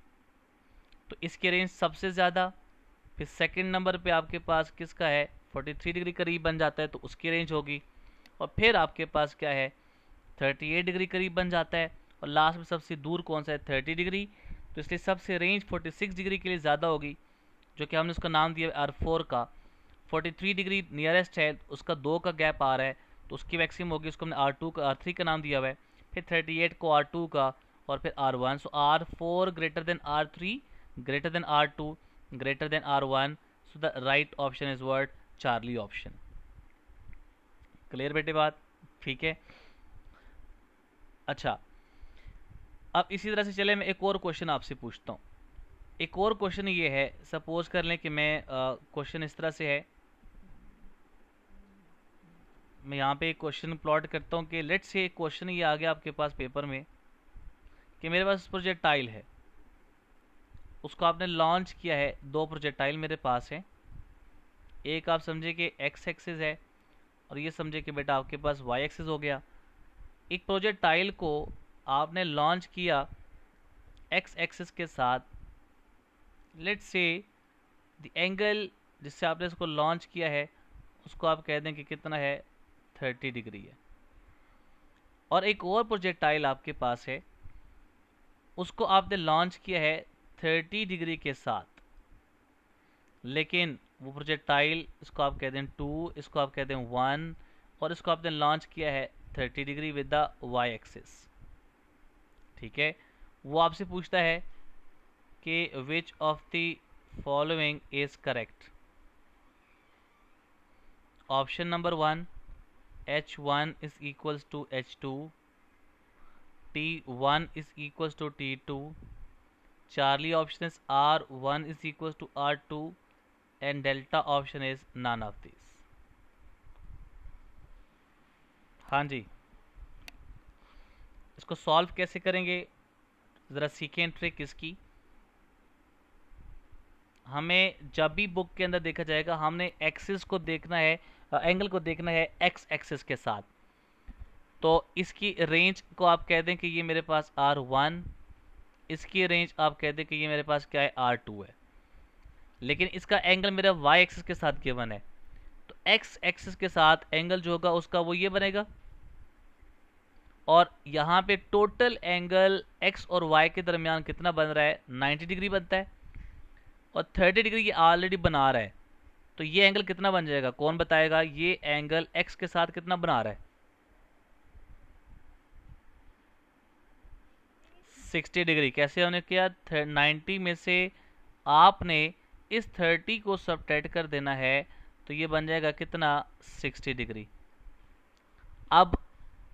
S1: तो इसकी रेंज सबसे ज़्यादा। फिर सेकंड नंबर पे आपके पास किसका है? 43 डिग्री करीब बन जाता है, तो उसकी रेंज होगी। और फिर आपके पास क्या है? 38 डिग्री करीब बन जाता है। और लास्ट में सबसे दूर कौन सा है? 30 डिग्री। तो इसलिए सबसे रेंज 46 डिग्री के लिए ज़्यादा होगी, जो कि हमने उसका नाम दिया R4 का। 43 डिग्री नियरेस्ट है, उसका 2 का गैप आ रहा है, तो उसकी मैक्सिमम होगी, उसको हमने R2 का R3 का नाम दिया हुआ है। फिर 38 को R2 का, और फिर R1। So R4 greater than R3 greater than R2 greater than R1। So the right option is word Charlie option. Clear बेटे बात? ठीक है। अच्छा, अब इसी तरह से चले, मैं एक और क्वेश्चन आपसे पूछता हूँ। एक और क्वेश्चन ये है, सपोज कर लें कि मैं क्वेश्चन इस तरह से है, मैं यहाँ पे एक क्वेश्चन प्लॉट करता हूँ कि लेट्स से एक क्वेश्चन ये आ गया आपके पास पेपर में कि मेरे पास प्रोजेक्टाइल है, उसको आपने लॉन्च किया है। 2 प्रोजेक्टाइल मेरे पास हैं, एक आप समझे कि एक्स एक्सिस है, और ये समझे कि बेटा आपके पास वाई एक्सिस हो गया। एक प्रोजेक्टाइल को आपने लॉन्च किया एक्स एक्सिस के साथ। लेट्स से द एंगल जिससे आपने इसको लॉन्च किया है उसको आप कह दें कि कितना है? 30 डिग्री है। और एक और प्रोजेक्टाइल आपके पास है, उसको आपने लॉन्च किया है 30 डिग्री के साथ, लेकिन वो प्रोजेक्टाइल, इसको आप कह दें 2, इसको आप कह दें 1, और इसको आपने लॉन्च किया है 30 degree with the Y axis, ठीक है। वो आपसे पूछता है कि which of the following is correct. Option number 1, H1 is equals to H2, T1 is equals to T2, Charlie option is R1 is equals to R2, and delta option is none of these। हाँ जी, इसको सॉल्व कैसे करेंगे, ज़रा सीखें ट्रिक इसकी। हमें जब भी बुक के अंदर देखा जाएगा हमने एक्सिस को देखना है, एंगल को देखना है एक्स एक्सिस के साथ। तो इसकी रेंज को आप कह दें कि ये मेरे पास R1, इसकी रेंज आप कह दें कि ये मेरे पास क्या है R2 है, लेकिन इसका एंगल मेरा वाई एक्सिस के साथ गिवन है। तो एक्स एक्सिस के साथ एंगल जो होगा उसका वो ये बनेगा, और यहाँ पे टोटल एंगल एक्स और वाई के दरमियान कितना बन रहा है, 90 डिग्री बनता है, और 30 डिग्री ये ऑलरेडी बना रहा है। तो ये एंगल कितना बन जाएगा, कौन बताएगा, ये एंगल एक्स के साथ कितना बना रहा है, 60 डिग्री। कैसे हमने किया, 90 में से आपने इस 30 को सबट्रैक्ट कर देना है, तो ये बन जाएगा कितना, 60 डिग्री। अब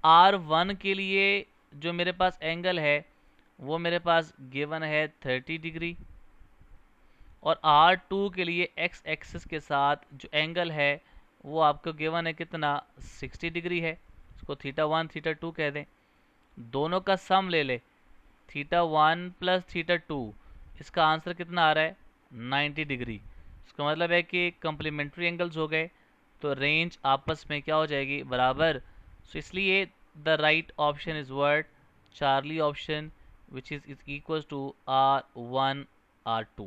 S1: R1 के लिए जो मेरे पास एंगल है वो मेरे पास गिवन है 30 डिग्री, और R2 के लिए एक्स एक्सिस के साथ जो एंगल है वो आपको गिवन है कितना, 60 डिग्री है। इसको θ1 θ2 कह दें, दोनों का सम ले ले, θ1 प्लस θ2, इसका आंसर कितना आ रहा है, 90 डिग्री। इसका मतलब है कि कंप्लीमेंट्री एंगल्स हो गए, तो रेंज आपस में क्या हो जाएगी, बराबर। सो इसलिए the right option is word Charlie option, which is equal to R1 R2।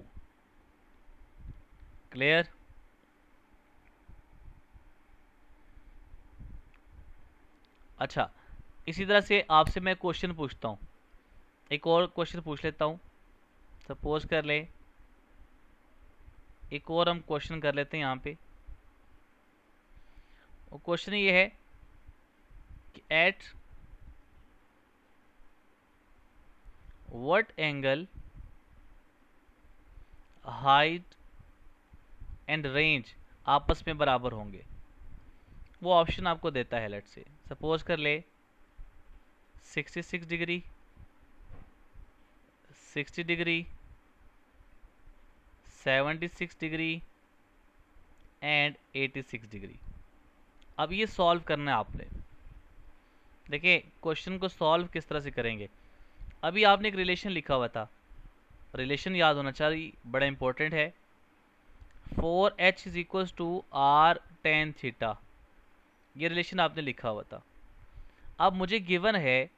S1: Clear. अच्छा, इसी तरह से आपसे मैं क्वेश्चन पूछता हूँ, एक और क्वेश्चन पूछ लेता हूँ। सपोज कर ले, एक और हम क्वेश्चन कर लेते हैं यहाँ पे। और क्वेश्चन ये है कि at what angle height and range आपस में बराबर होंगे। वो ऑप्शन आपको देता है, लेट से सपोज कर ले 66 degree, 60 degree, 76 degree and 86 degree. अब ये सॉल्व करना है आपने। देखिए क्वेश्चन को सॉल्व किस तरह से करेंगे। अभी आपने एक रिलेशन लिखा हुआ था, रिलेशन याद होना चाहिए, बड़ा इंपॉर्टेंट है। 4h is equals to R tan theta, ये रिलेशन आपने लिखा हुआ था। अब मुझे गिवन है,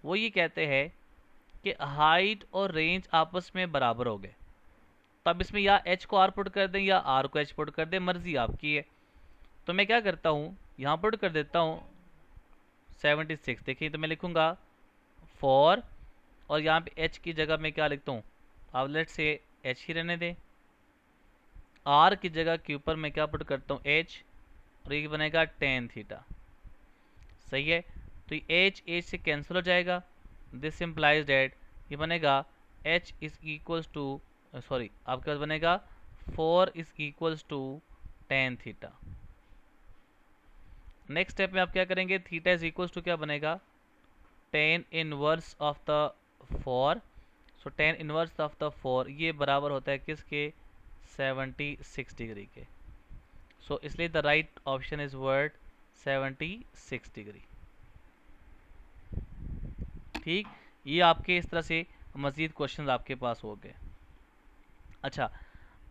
S1: वो ये कहते हैं कि हाइट और रेंज आपस में बराबर हो गए। तो अब इसमें या h को r पुट कर दें या r को h पुट कर दें, मर्जी आपकी है। तो मैं क्या करता हूँ, यहाँ पुट कर देता हूँ 76। देखिए तो मैं लिखूँगा 4, और यहाँ पे h की जगह मैं क्या लिखता हूँ, अब लेट से h ही रहने दें। r की जगह के ऊपर मैं क्या पुट करता हूँ, h, और ये बनेगा tan थीटा। सही है, तो ये h से कैंसिल हो जाएगा। दिस इम्प्लाइज डेट ये बनेगा h is equals to, sorry आपके पास बनेगा 4 is equals to tan theta. Next step में आप क्या करेंगे, थीटा इज इक्वल्स टू क्या बनेगा, tan inverse of the 4। So tan inverse of the 4 ये बराबर होता है किसके, 76 डिग्री के। सो इसलिए the right option is word 76 degree. ठीक, ये आपके इस तरह से मज़ीद क्वेश्चन आपके पास हो गए। अच्छा,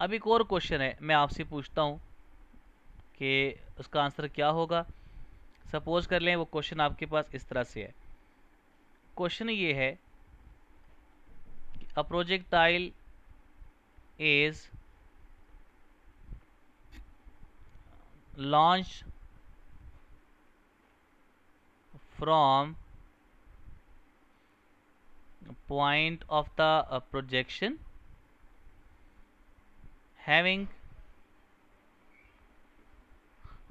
S1: अब एक और क्वेश्चन है, मैं आपसे पूछता हूँ कि उसका आंसर क्या होगा। सपोज कर लें वो क्वेश्चन आपके पास इस तरह से है। क्वेश्चन ये है कि a projectile is launch from point of the projection having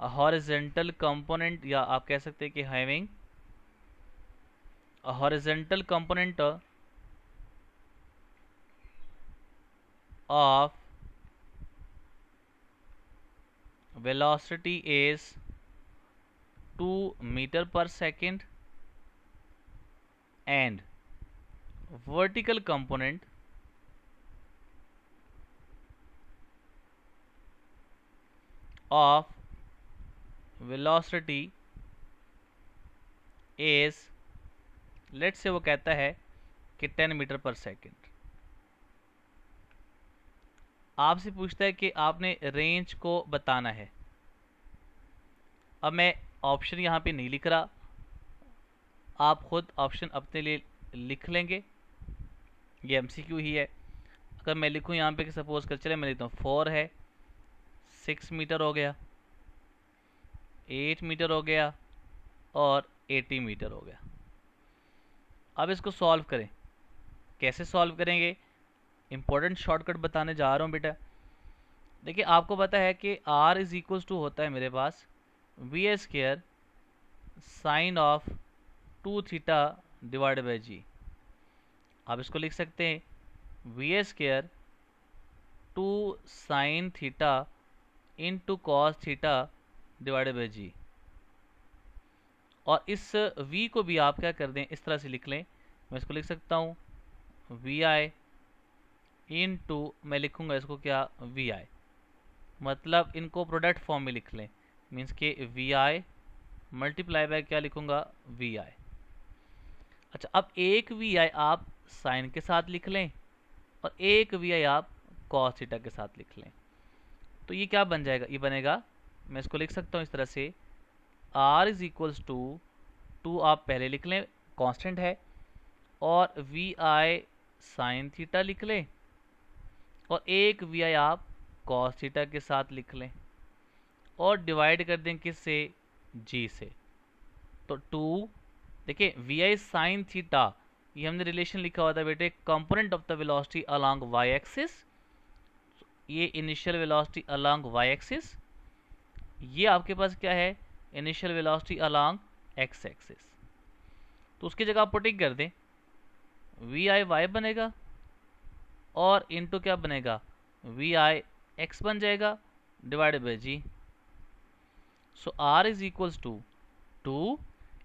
S1: a horizontal component, या आप कह सकते हैं कि having a horizontal component of velocity is 2 meter per second and vertical component of velocity is, let's say वो कहता है कि 10 मीटर पर सेकेंड। आपसे पूछता है कि आपने रेंज को बताना है। अब मैं ऑप्शन यहाँ पे नहीं लिख रहा, आप खुद ऑप्शन अपने लिए लिख लेंगे, ये एमसीक्यू ही है। अगर मैं लिखूँ यहाँ पे कि सपोज कर चले मैं लिखता हूँ 4 है, 6 मीटर हो गया, 8 मीटर हो गया और 80 मीटर हो गया। अब इसको सॉल्व करें। कैसे सॉल्व करेंगे, इंपॉर्टेंट शॉर्टकट बताने जा रहा हूँ बेटा। देखिए आपको पता है कि r इज इक्वल्स टू होता है मेरे पास V A square sine of 2 theta divide by G. आप इसको लिख सकते हैं V A square 2 sine theta into cos theta divide by G. और इस v को भी आप क्या कर दें, इस तरह से लिख लें। मैं इसको लिख सकता हूँ वी आई इंटू, मैं लिखूँगा इसको क्या, वी आई, मतलब इनको प्रोडक्ट फॉर्म में लिख लें, मीन्स के वी आई मल्टीप्लाई बाय क्या लिखूँगा, वी आई। अच्छा, अब एक वी आई आप साइन के साथ लिख लें और एक वी आई आप कॉस थीटा के साथ लिख लें, तो ये क्या बन जाएगा, ये बनेगा, मैं इसको लिख सकता हूँ इस तरह से, r इज इक्वल्स टू 2 आप पहले लिख लें, कांस्टेंट है, और वी आई साइन थीटा लिख लें और एक वी आई आप कॉस थीटा के साथ लिख लें और डिवाइड कर दें किससे, g से। तो 2, देखिए वी आई साइन थीटा, ये हमने रिलेशन लिखा हुआ था बेटे, component of the velocity along Y axis, ये initial velocity along Y axis, ये आपके पास क्या है, initial velocity along X axis. तो उसकी जगह आप पुटिंग कर दें, वी आई वाई बनेगा और इनटू क्या बनेगा, वी आई एक्स बन जाएगा divide by G. So R is equals to 2,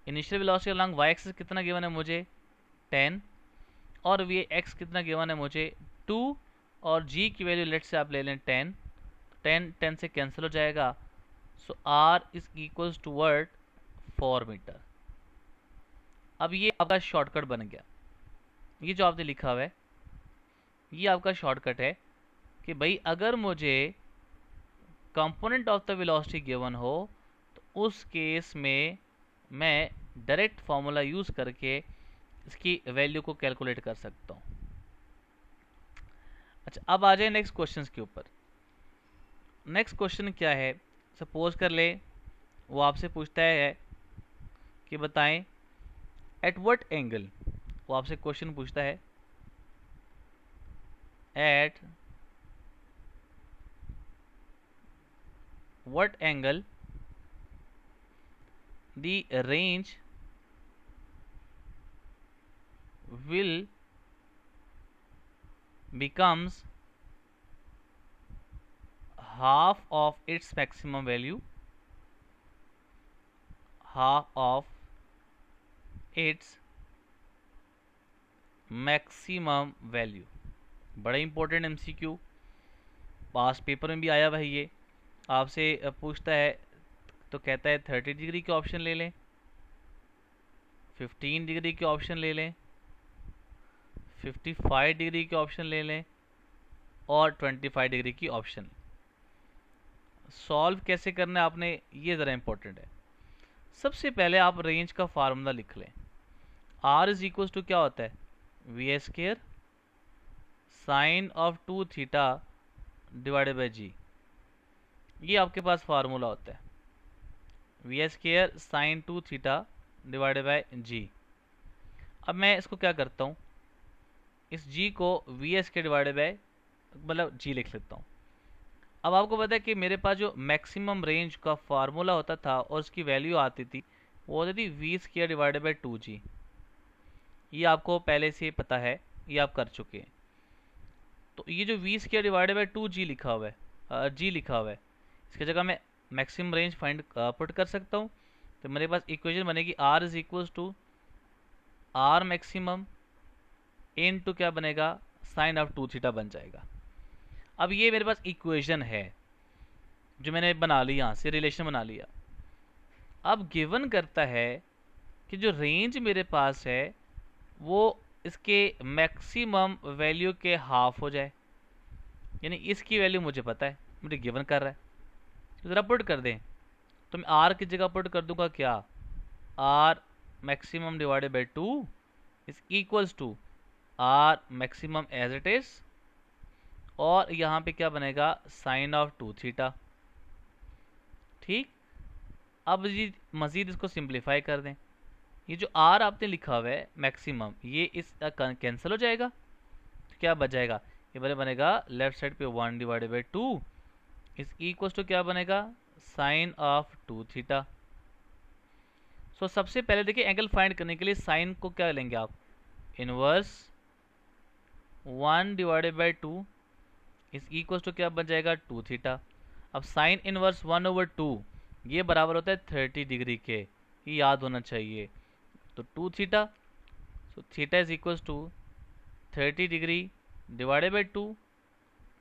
S1: initial velocity along Y axis कितना गिवन है मुझे, 10, और वी एक्स कितना गिवन है मुझे, 2, और जी की वैल्यू लेट से आप ले लें 10, 10 से कैंसिल हो जाएगा। So R is equals to word 4 metre. अब ये आपका शॉर्टकट बन गया, ये जो आपने लिखा हुआ है ये आपका शॉर्टकट है कि भाई अगर मुझे component of the velocity given हो तो उस केस में मैं डायरेक्ट फार्मूला यूज़ करके इसकी वैल्यू को कैलकुलेट कर सकता हूँ। अच्छा, अब आ जाए नेक्स्ट क्वेश्चन के ऊपर। नेक्स्ट क्वेश्चन क्या है, सपोज कर ले वो आपसे पूछता है कि बताएं एट व्हाट एंगल, वो आपसे क्वेश्चन पूछता है at what angle the range will becomes half of its maximum value, half of its maximum value। बड़ा इंपॉर्टेंट एमसीक्यू, पास पेपर में भी आया हुआ है ये। आपसे पूछता है तो कहता है 30 डिग्री के ऑप्शन ले लें, 15 डिग्री के ऑप्शन ले लें, 55 डिग्री के ऑप्शन ले लें और 25 डिग्री की ऑप्शन। सॉल्व कैसे करना है आपने, ये ज़रा इंपॉर्टेंट है। सबसे पहले आप रेंज का फार्मूला लिख लें, r इज इक्वल्स टू क्या होता है, V A square sine of 2 theta divided by G, ये आपके पास फार्मूला होता है, V A square sine 2 theta divided by G. अब मैं इसको क्या करता हूँ, इस g को वी एस के डिवाइडेड बाय मतलब g लिख लेता हूँ। अब आपको पता है कि मेरे पास जो मैक्सिमम रेंज का फार्मूला होता था और उसकी वैल्यू आती थी वो होती थी we square divided by 2g। ये आपको पहले से पता है, ये आप कर चुके हैं। तो ये जो we square divided by 2g लिखा हुआ है, g लिखा हुआ है, इसकी जगह मैं मैक्सिमम रेंज फाइंड पुट कर सकता हूँ। तो मेरे पास इक्वेशन बनेगी r is equals to r maximum into क्या बनेगा, साइन ऑफ 2 थीटा बन जाएगा। अब ये मेरे पास इक्वेशन है जो मैंने बना ली, यहाँ से रिलेशन बना लिया। अब गिवन करता है कि जो रेंज मेरे पास है वो इसके मैक्सिमम वैल्यू के हाफ हो जाए। यानी इसकी वैल्यू मुझे पता है, मुझे गिवन कर रहा है, तो ज़रा पुट कर दें। तो मैं आर की जगह पुट कर दूंगा क्या, R maximum divided by 2 is equals to R maximum as it is, और यहाँ पे क्या बनेगा साइन ऑफ 2 थीटा। ठीक, अब जी मज़ीद इसको सिंप्लीफाई कर दें। ये जो आर आपने लिखा हुआ है मैक्सिमम, ये इस कैंसिल हो जाएगा, तो क्या बच जाएगा, ये बनेगा लेफ्ट साइड पे 1 divided by 2 is equals to क्या बनेगा साइन ऑफ 2 थीटा। सो सबसे पहले देखिए एंगल फाइंड करने के लिए साइन को क्या लेंगे आप, inverse 1 divided by 2 is equals to क्या बन जाएगा 2 थीटा। अब साइन इनवर्स 1/2 ये बराबर होता है 30 डिग्री के, ये याद होना चाहिए। तो 2 theta, so theta is equals to 30 degree divided by 2,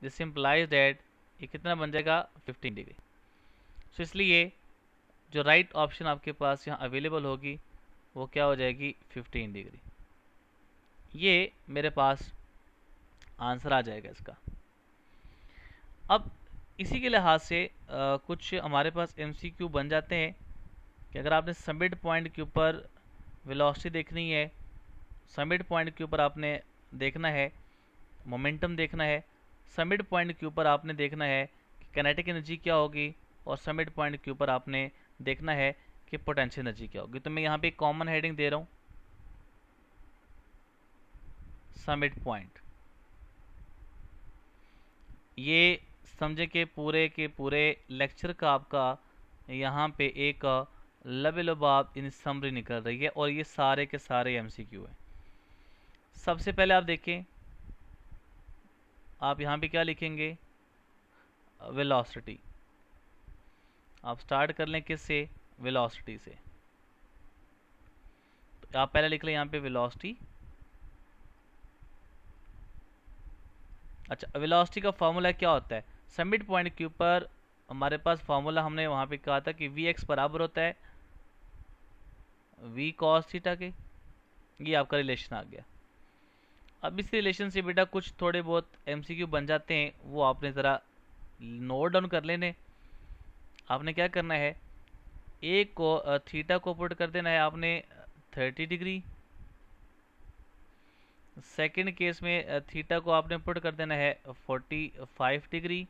S1: this implies that ये कितना बन जाएगा 15 डिग्री। सो इसलिए जो राइट ऑप्शन आपके पास यहाँ अवेलेबल होगी वो क्या हो जाएगी 15 डिग्री। ये मेरे पास आंसर आ जाएगा इसका। अब इसी के लिहाज से कुछ हमारे पास MCQ बन जाते हैं कि अगर आपने समिट पॉइंट के ऊपर वेलोसिटी देखनी है, समिट पॉइंट के ऊपर आपने देखना है मोमेंटम देखना है, समिट पॉइंट के ऊपर आपने देखना है कि काइनेटिक एनर्जी क्या होगी, और समिट पॉइंट के ऊपर आपने देखना है कि पोटेंशियल एनर्जी क्या होगी। तो मैं यहाँ पे एक कॉमन हेडिंग दे रहा हूँ, समिट पॉइंट। ये समझे कि पूरे के पूरे लेक्चर का आपका यहाँ पे एक लबे-लुबाब इन समरी निकल रही है, और ये सारे के सारे MCQ है। सबसे पहले आप देखें, आप यहाँ पे क्या लिखेंगे, वेलोसिटी। आप स्टार्ट कर लें किससे, वेलोसिटी से। तो आप पहले लिख लें यहाँ पे वेलोसिटी। अच्छा, वेलोसिटी का फॉर्मूला क्या होता है, समिट पॉइंट के ऊपर हमारे पास फॉर्मूला हमने वहाँ पे कहा था कि Vx बराबर होता है V cos थीटा के। ये आपका रिलेशन आ गया। अब इस रिलेशन से बेटा कुछ थोड़े बहुत MCQ बन जाते हैं, वो आपने ज़रा नोट डाउन कर लेने। आपने क्या करना है, एक को थीटा को पुट कर देना है आपने 30 डिग्री, सेकंड केस में थीटा को आपने पुट कर देना है 45 डिग्री,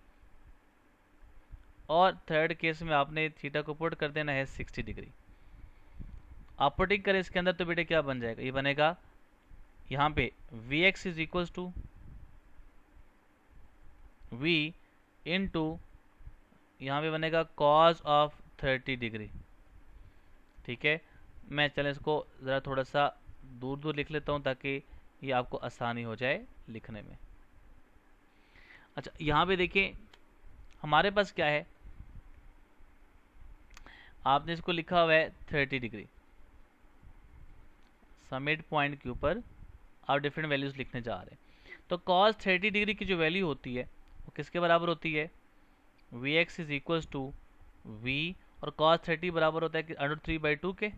S1: और थर्ड केस में आपने थीटा को पुट कर देना है 60 डिग्री। आप पुटिंग करें इसके अंदर तो बेटे क्या बन जाएगा, ये बनेगा यहाँ पे Vx is equals to V into यहाँ पे बनेगा cos ऑफ 30 डिग्री। ठीक है, मैं चलें इसको ज़रा थोड़ा सा दूर दूर लिख लेता हूँ ताकि ये आपको आसानी हो जाए लिखने में। अच्छा, यहाँ पे देखिए हमारे पास क्या है, आपने इसको लिखा हुआ है 30 डिग्री। समिट पॉइंट के ऊपर आप डिफरेंट वैल्यूज़ लिखने जा रहे हैं। तो cos 30 डिग्री की जो वैल्यू होती है वो किसके बराबर होती है, Vx is equals to V, और cos 30 बराबर होता है कि √3/2 के,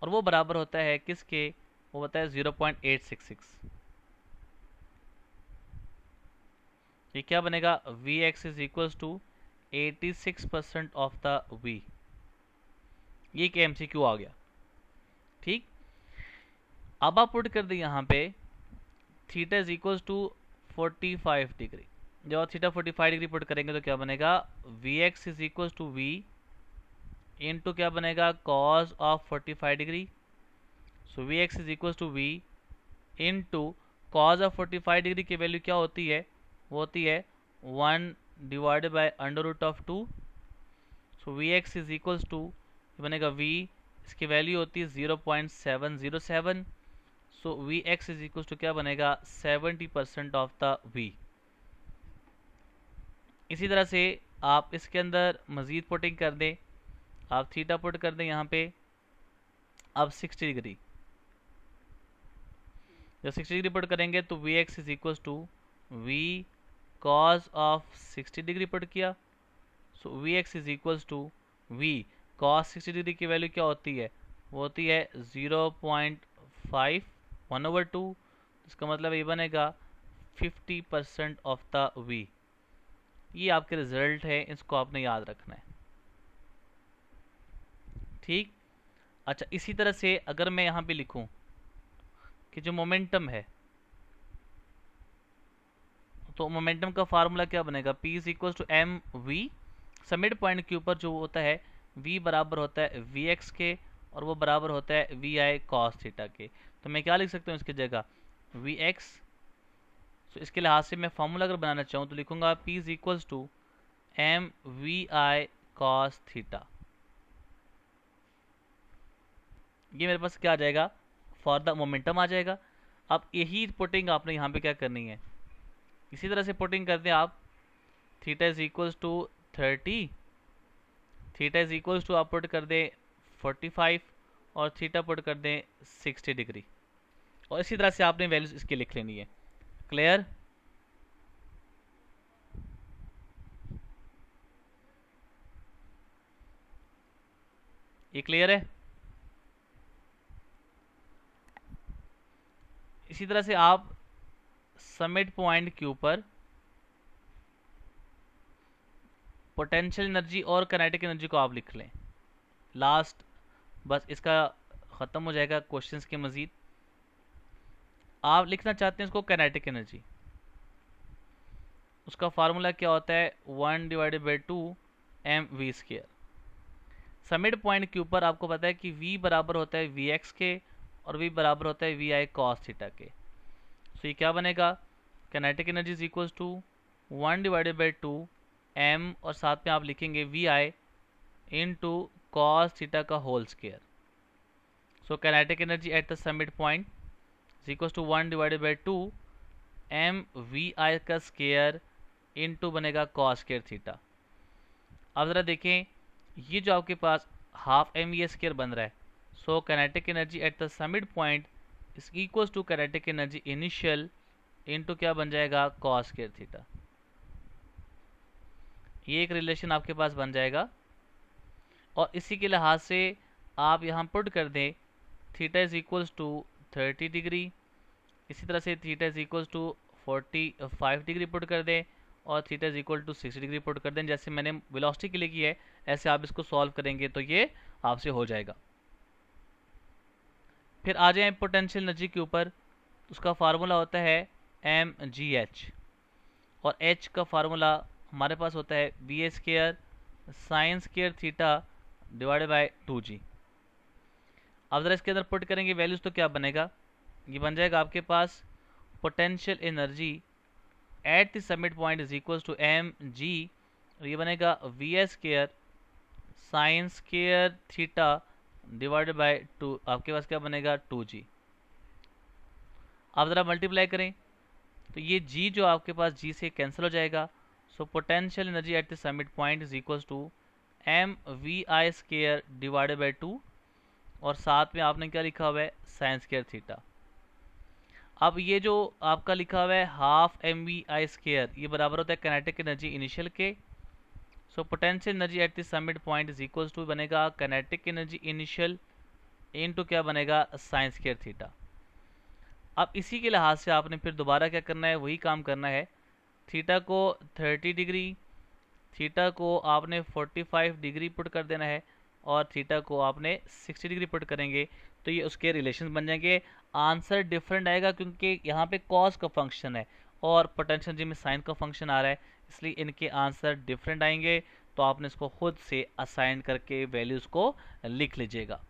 S1: और वो बराबर होता है किसके, वो होता है 0.866। ये क्या बनेगा, Vx is equals to 86% of the V। ये एक MCQ आ गया। ठीक, अब आप पुट कर दें यहाँ पे theta is equals to 45 degree. जब आप थीटा 45 डिग्री पुट करेंगे तो क्या बनेगा, Vx is equals to V into क्या बनेगा cos of 45 degree. So Vx is equals to V into cos of 45 degree की वैल्यू क्या होती है, वो होती है 1 divided by √2। So Vx is equals to बनेगा V, इसकी वैल्यू होती है 0.707। So Vx is equals to क्या बनेगा 70% ऑफ द V। इसी तरह से आप इसके अंदर मज़ीद पुटिंग कर दें, आप थीटा पुट कर दें यहाँ पे, अब 60 डिग्री, जब 60 डिग्री पुट करेंगे तो Vx is equals to V cos of 60 degree put किया। So Vx is equals to V cos 60 degree की वैल्यू क्या होती है, वो होती है 0.5 1/2। इसका मतलब ये बनेगा 50% ऑफ द वी। ये आपके रिजल्ट है, इसको आपने याद रखना है। ठीक। अच्छा, इसी तरह से अगर मैं यहाँ पे लिखूं कि जो मोमेंटम है, तो मोमेंटम का फार्मूला क्या बनेगा, P is equal to M V. Summit point के ऊपर जो होता है V बराबर होता है वी एक्स के, और वो बराबर होता है वी आई कॉस थीटा के। तो मैं क्या लिख सकता हूँ इसकी जगह, वी एक्स। तो इसके लिहाज से मैं फार्मूला अगर बनाना चाहूँ तो लिखूंगा P is equal to M V I cos theta. ये मेरे पास क्या आ जाएगा, फॉर द मोमेंटम आ जाएगा। अब यही पुटिंग आपने यहाँ पे क्या करनी है, इसी तरह से पुटिंग करते हैं आप। Theta is equals to 30, theta is equals to आप पुट कर दें 45, और थीटा पुट कर दें 60 डिग्री। और इसी तरह से आपने वैल्यूज इसकी लिख लेनी है। क्लियर? ये क्लियर है? इसी तरह से आप समिट पॉइंट के ऊपर पोटेंशियल एनर्जी और काइनेटिक एनर्जी को आप लिख लें लास्ट। बस इसका ख़त्म हो जाएगा क्वेश्चंस के मज़ीद। आप लिखना चाहते हैं इसको काइनेटिक एनर्जी, उसका फार्मूला क्या होता है, 1/2 mv²। समिट पॉइंट के ऊपर आपको पता है कि v बराबर होता है वी एक्स के, और v बराबर होता है वी आई कॉस थीटा के। तो ये क्या बनेगा, kinetic energy is equal to 1/2 m, और साथ में आप लिखेंगे V I into cos theta का whole square. So kinetic energy at the summit point is equal to 1/2 M V I का स्क्वायर इंटू बनेगा कॉस स्क्वायर थीटा। अब ज़रा देखें, ये जो आपके पास हाफ एम वी स्क्वायर बन रहा है, so kinetic energy at the summit point is equal to kinetic energy initial into क्या बन जाएगा, कॉस स्क्वायर थीटा। ये एक रिलेशन आपके पास बन जाएगा। और इसी के लिहाज से आप यहाँ पुट कर दें theta is equals to 30 degree, इसी तरह से theta is equals to 45 degree put कर दें, और theta is equal to 60 degree put कर दें। जैसे मैंने वेलोसिटी के लिए किया है, ऐसे आप इसको सॉल्व करेंगे तो ये आपसे हो जाएगा। फिर आ जाए पोटेंशियल एनर्जी के ऊपर, उसका फार्मूला होता है एम जी एच, और एच का फार्मूला हमारे पास होता है B A square sine square theta divided by 2g। अब ज़रा इसके अंदर पुट करेंगे वैल्यूज़ तो क्या बनेगा, ये बन जाएगा आपके पास potential energy at the summit point is equal to M G, और ये बनेगा V S square sine square theta divided by 2, आपके पास क्या बनेगा 2g। आप ज़रा मल्टीप्लाई करें तो ये g जो आपके पास g से कैंसिल हो जाएगा। So potential energy at the summit point is equal to M V I square divided by 2, और साथ में आपने क्या लिखा हुआ है, साइन स्केयर थीटा। अब ये जो आपका लिखा हुआ है half M V I square, ये बराबर होता है काइनेटिक एनर्जी इनिशियल के। So potential energy at the summit point is equal to बनेगा काइनेटिक एनर्जी इनिशियल इनटू क्या बनेगा, साइन स्केयर थीटा। अब इसी के लिहाज से आपने फिर दोबारा क्या करना है, वही काम करना है। थीटा को 30 डिग्री, थीटा को आपने 45 डिग्री पुट कर देना है, और थीटा को आपने 60 डिग्री पुट करेंगे तो ये उसके रिलेशन बन जाएंगे। आंसर डिफरेंट आएगा क्योंकि यहाँ पे कॉस का फंक्शन है और पोटेंशियल एनर्जी में साइन का फंक्शन आ रहा है, इसलिए इनके आंसर डिफरेंट आएंगे। तो आपने इसको खुद से असाइन करके वैल्यूज़ को लिख लीजिएगा।